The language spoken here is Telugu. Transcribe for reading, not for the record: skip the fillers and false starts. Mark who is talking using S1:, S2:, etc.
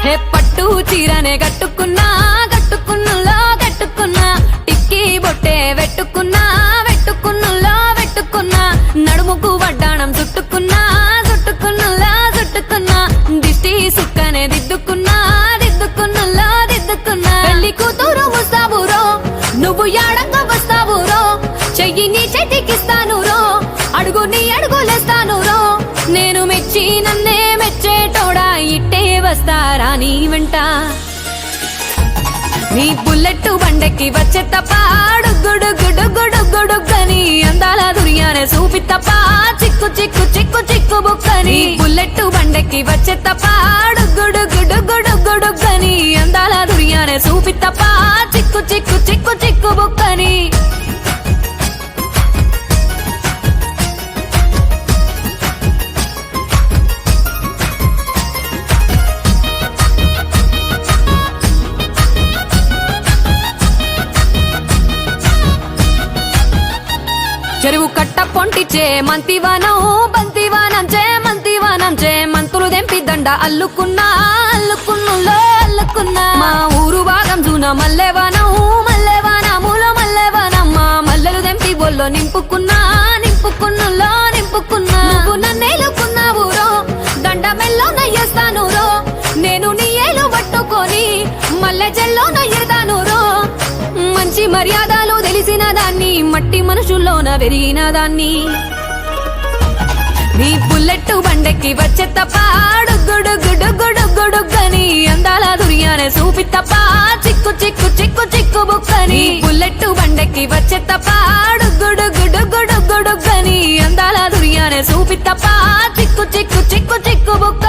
S1: హే పట్టు చీరనే కట్టుకున్నా కట్టుకున్నులో కట్టుకున్నా టిక్కీ బొట్టే వెట్టుకున్నా వెట్టుకున్నులో వెట్టుకున్నా నడుముకు వడ్డాణం చుట్టుకున్నా చుట్టుకున్నులో చుట్టుకున్నా దిష్టి సుక్కనే దిద్దుకున్నా దిద్దుకున్నులో దిద్దుకున్నా పెళ్లి కూతురు వస్తావురో నువ్వు యాడంగా వస్తావురో చెయ్యి నీ చేతికిస్తాను రో అడుగు నీ అడుగులేస్తాను రో నేను మెచ్చి నన్నే మెచ్చేటోడా ఇట్టే వస్తారా నీ వెంట నీ బుల్లెట్టు బండెక్కి వచ్చే తప్ప గుడుగుడుగుడుగుడుగని అందాల దుర్యానే చూపి తప్ప చిక్కు చిక్కు చిక్కు చిక్కు బుక్కని బుల్లెట్టు బండెక్కి వచ్చే తప్ప గుడుగుడుగుడుగుడుగని అందాల దుర్యానే చూపి తప్ప చిక్కు చిక్కు చిక్కు చిక్కు బుక్కని చెరువు కట్ట పొంటిచే మంతివానం బంతివానం చే మంతివానం చే మంతులు దెంపి దండ అల్లుకున్నా అల్లుకున్నులో అల్లుకున్నా మా ఊరు భాగం జూన మల్లెవానం మల్లెవానములో మల్లెవానం మా మల్లెలు దెంపి బొల్లో నింపుకున్నా నింపుకున్నులో నింపుకున్నా నువ్వు నన్నేలుకున్నావు రో దండ మెల్లో నయ్యేస్తాను రో నేను నీ ఏలు పట్టుకొని మల్లె జల్లో నయ్యేదాను రో మంచి మర్యాదలు తెలిసిన దాన్ని మట్టి మనుషుల్లోన వెరిగిన దాన్ని నీ బుల్లెట్టు బండెక్కి వచ్చే తప్ప గుడుగుడుగుడుగుడుగని అందాల దుర్యానే చూపి తప్ప చిక్కు చిక్కు చిక్కు చిక్కు బుక్కని బుల్లెట్టు బండెక్కి వచ్చే తప్ప గుడుగుడుగుడుగుడుగని అందాల దుర్యానే చూపి తప్ప చిక్కు చిక్కు చిక్కు చిక్కు బుక్క